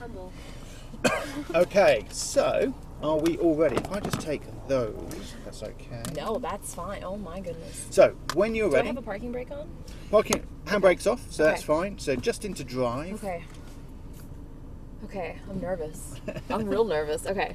Humble. Okay, so are we all ready? If I just take those, that's okay. No, that's fine. Oh my goodness. So when you're Do ready, I have a parking brake on? parking handbrake's off, so Okay. that's fine. So just into drive. Okay. Okay, I'm nervous. I'm real nervous. Okay.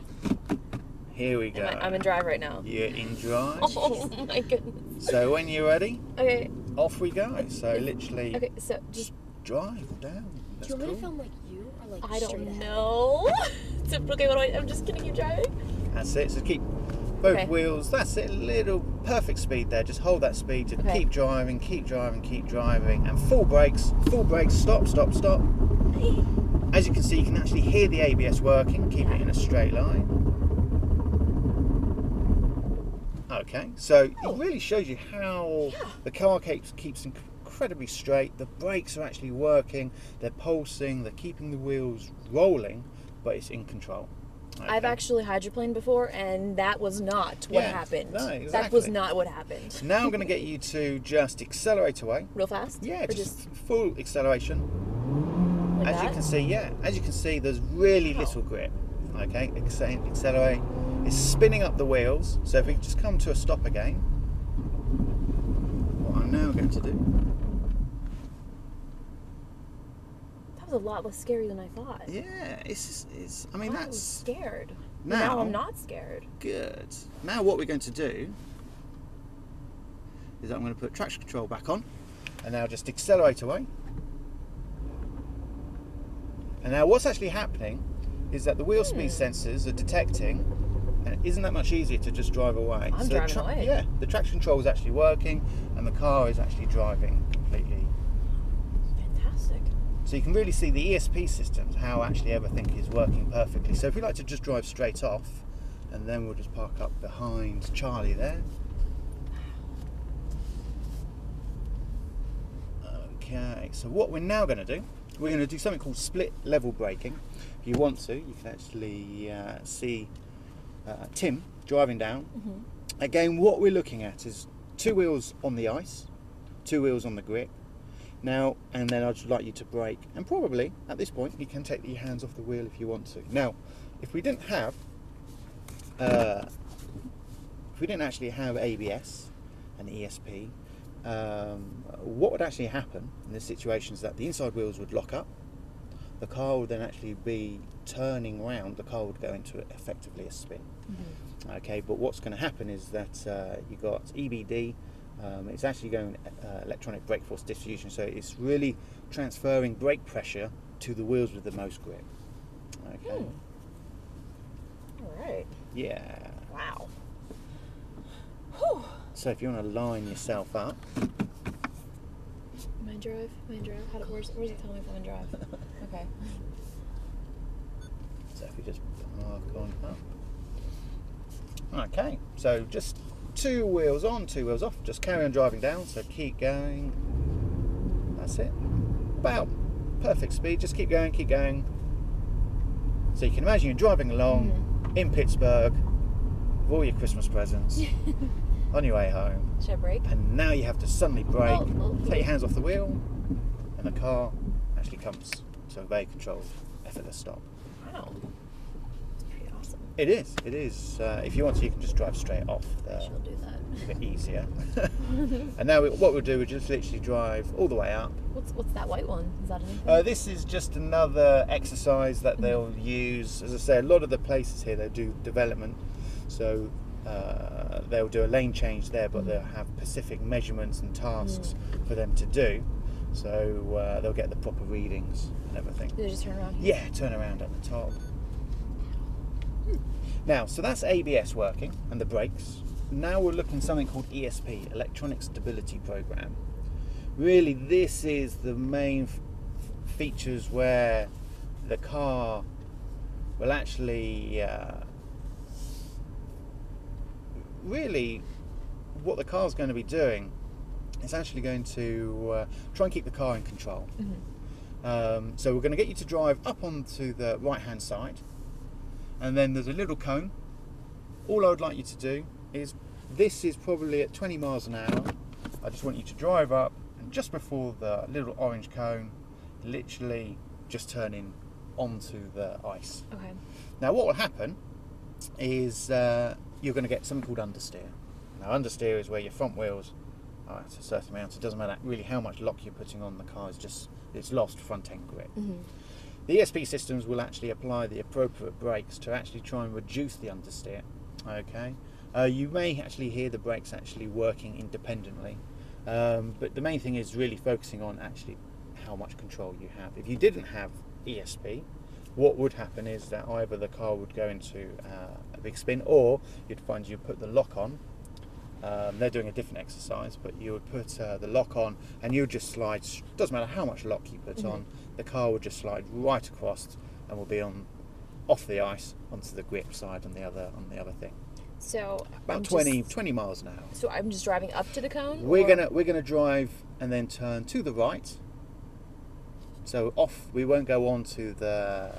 Here we go. I'm in drive right now. You're in drive. Oh my goodness. So when you're ready, Okay. off we go. So literally, Okay, so just drive down. Do That's you want me cool. to film like you or like I straight don't ahead? know. So, okay, what do I'm just gonna keep driving. That's it. So keep both Okay. wheels. That's it. Little perfect speed there. Just hold that speed. Just Okay. keep driving, keep driving, keep driving, and full brakes. Full brakes. Stop, stop, stop. As you can see, you can actually hear the ABS working. Keep it in a straight line. Okay, so it really shows you how the car keeps incredibly straight. The brakes are actually working. They're pulsing. They're keeping the wheels rolling, but it's in control. Okay. I've actually hydroplaned before, and that was not what Yeah, happened. no, That was exactly. not what happened. So now I'm going to get you to just accelerate away. Real fast? Yeah, Or just full acceleration. like As that? you can see, as you can see, there's really Wow. little grip. Okay, accelerate. It's spinning up the wheels. So if we just come to a stop again, what I'm now going to do. That was a lot less scary than I thought. Yeah, I mean, I was that's scared. now I'm not scared. good. Now what we're going to do is I'm going to put traction control back on, and now just accelerate away. And now what's actually happening is that the wheel speed sensors are detecting, and it isn't that much easier to just drive away. I'm driving away. Yeah, the traction control is actually working, and the car is actually driving completely. Fantastic. So you can really see the ESP systems, how actually everything is working perfectly. So if we like to just drive straight off, and then we'll just park up behind Charlie there. Okay, so what we're now going to do, we're going to do something called split level braking. If you want to, you can actually see Tim driving down. Again, what we're looking at is two wheels on the ice, two wheels on the grip. Now, and then I'd like you to brake, and probably at this point you can take your hands off the wheel if you want to. Now, if we didn't actually have ABS and ESP, what would actually happen in this situation is that the inside wheels would lock up. The car would then actually be turning around. The car would go into effectively a spin. Okay, but what's going to happen is that you've got EBD. It's actually going electronic brake force distribution, so it's really transferring brake pressure to the wheels with the most grip. Okay. All right. Yeah. Wow. Whew. So if you want to line yourself up, Am I in drive? Where's it telling me if I'm in drive? Okay. so if you just park on up. Okay. So just two wheels on, two wheels off. Just carry on driving down. So keep going. That's it. About perfect speed. Just keep going, keep going. So you can imagine you're driving along in Pittsburgh with all your Christmas presents on your way home. Should I brake? And now you have to suddenly brake, Oh. take your hands off the wheel, and the car actually comes to a very controlled, effortless stop. Wow. That's pretty awesome. It is, it is. If you want to, you can just drive straight off there. She'll do that. A bit easier. And now what we'll do is just literally drive all the way up. What's that white one? Is that anything? This is just another exercise that they'll use. As I say, a lot of the places here, they do development. So they'll do a lane change there, but they'll have specific measurements and tasks for them to do. So they'll get the proper readings and everything. Do they just turn around here? Yeah, turn around at the top. Now, so that's ABS working and the brakes. Now we're looking at something called ESP, Electronic Stability Program. Really, this is the main features where the car will actually really what the car's going to be doing is actually going to try and keep the car in control. So we're going to get you to drive up onto the right hand side, and then there's a little cone. All I would like you to do is, this is probably at 20 miles an hour. I just want you to drive up, and just before the little orange cone, literally just turn in onto the ice. Okay. Now what will happen is you're going to get something called understeer. Now understeer is where your front wheels are at a certain amount. It doesn't matter really how much lock you're putting on the car, it's lost front end grip. The ESP systems will actually apply the appropriate brakes to actually try and reduce the understeer. Okay, you may actually hear the brakes actually working independently, but the main thing is really focusing on actually how much control you have. If you didn't have ESP, what would happen is that either the car would go into a big spin, or you'd find you put the lock on. They're doing a different exercise, but you would put the lock on and you would just slide, doesn't matter how much lock you put on, the car would just slide right across and will be off the ice onto the grip side on the other thing. So about 20 miles an hour. So I'm just driving up to the cone? We're gonna drive and then turn to the right. So off, we won't go on to the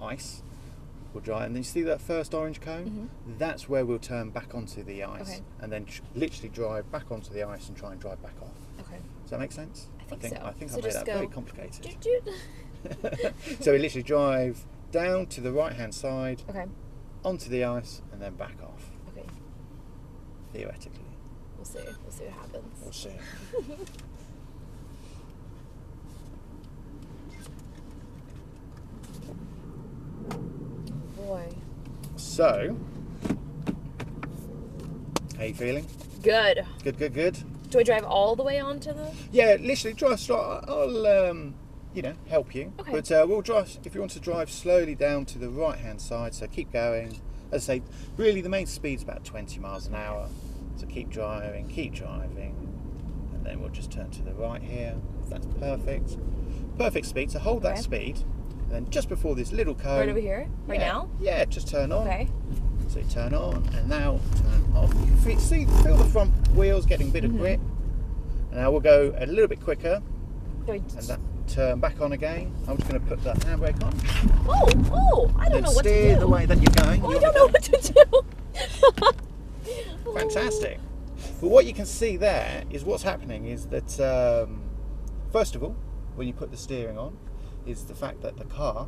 ice. We'll drive, and then you see that first orange cone? That's where we'll turn back onto the ice, and then literally drive back onto the ice and try and drive back off. Okay. Does that make sense? I think so. I think I made that very complicated. So we literally drive down to the right-hand side, onto the ice, and then back off. Okay. Theoretically. We'll see. We'll see what happens. We'll see. Boy. So, how you feeling? Good. Good. Do I drive all the way onto the? Yeah, literally drive. I'll help you. Okay. But we'll drive. If you want to drive slowly down to the right-hand side, so keep going. As I say, really the main speed's about 20 miles an hour. So keep driving, and then we'll just turn to the right here. That's perfect. Perfect speed. So hold that speed. And then just before this little cone. Right over here? Right now? Yeah, just turn on. Okay. So you turn on and now turn off. You can feel the front wheels getting a bit of grip. And now we'll go a little bit quicker. And that turn back on again. I'm just going to put the handbrake on. Oh, I don't know what to do. Steer the way that you're going. I don't know what to do. Fantastic. But what you can see there is what's happening is that, first of all, when you put the steering on, is the fact that the car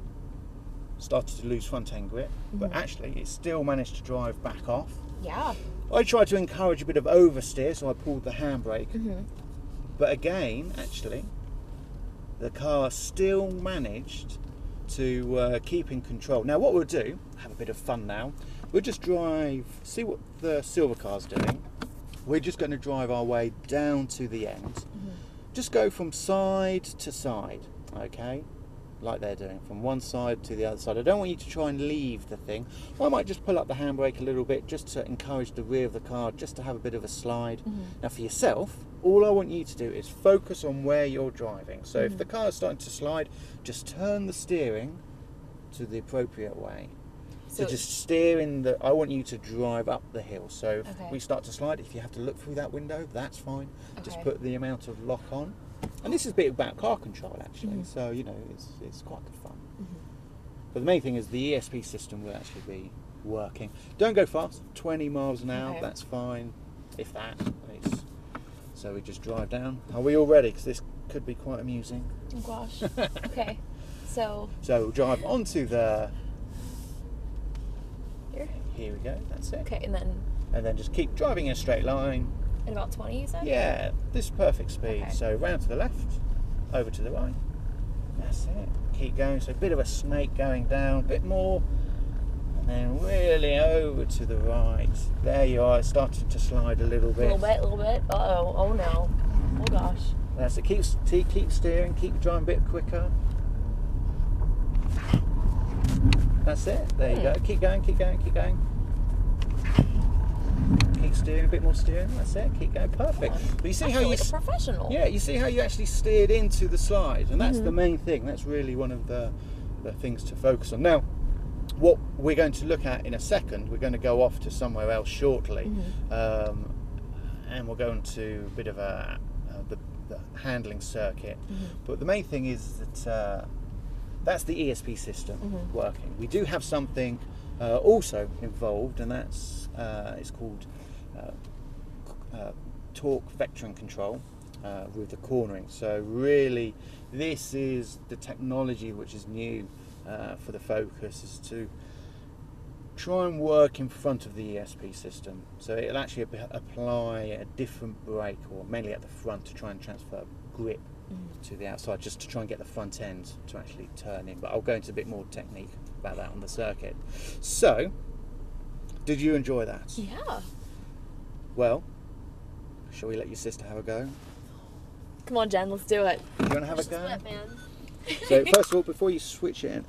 started to lose front end grip, but actually it still managed to drive back off. Yeah. I tried to encourage a bit of oversteer, so I pulled the handbrake. But again, actually, the car still managed to keep in control. Now what we'll do, have a bit of fun now, we'll just drive, see what the silver car's doing. We're just going to drive our way down to the end. Just go from side to side, okay? Like they're doing, from one side to the other side. I don't want you to try and leave the thing. I might just pull up the handbrake a little bit just to encourage the rear of the car, just to have a bit of a slide. Now for yourself, all I want you to do is focus on where you're driving. So if the car is starting to slide, just turn the steering to the appropriate way. So just steer in the, I want you to drive up the hill. So if we start to slide, if you have to look through that window, that's fine. Just put the amount of lock on. And this is a bit about car control actually, so you know it's quite good fun. But the main thing is the ESP system will actually be working. Don't go fast, 20 miles an hour, that's fine, if that. So we just drive down. Are we all ready? Because this could be quite amusing. Oh gosh. Okay. So we'll drive onto the. Here we go. That's it. Okay, and then just keep driving in a straight line. At about 20, you said? Yeah, this is perfect speed. So round to the left, over to the right. That's it. Keep going. So a bit of a snake going down, a bit more, and then really over to the right. There you are. It's starting to slide a little bit. A little bit. Uh-oh. Oh no. Oh gosh. That's it. Keep steering. Keep driving a bit quicker. That's it. There you go. Keep going. Keep steering, a bit more steering. That's it. Keep going. Perfect. But you see how you like a professional. Yeah, you see how you actually steered into the slide, and that's the main thing. That's really one of the things to focus on. Now, what we're going to look at in a second, we're going to go off to somewhere else shortly, and we'll go into a bit of the handling circuit. But the main thing is that that's the ESP system working. We do have something also involved, and that's it's called torque vectoring control. with the cornering. So really, this is the technology which is new for the Focus, is to try and work in front of the ESP system. So it'll actually apply a different brake, or mainly at the front, to try and transfer grip to the outside, just to try and get the front end to actually turn in. But I'll go into a bit more technique about that on the circuit. So, did you enjoy that? Yeah. Well, shall we let your sister have a go? Come on, Jen, let's do it. You want to have a go? Split, man. So first of all, before you switch it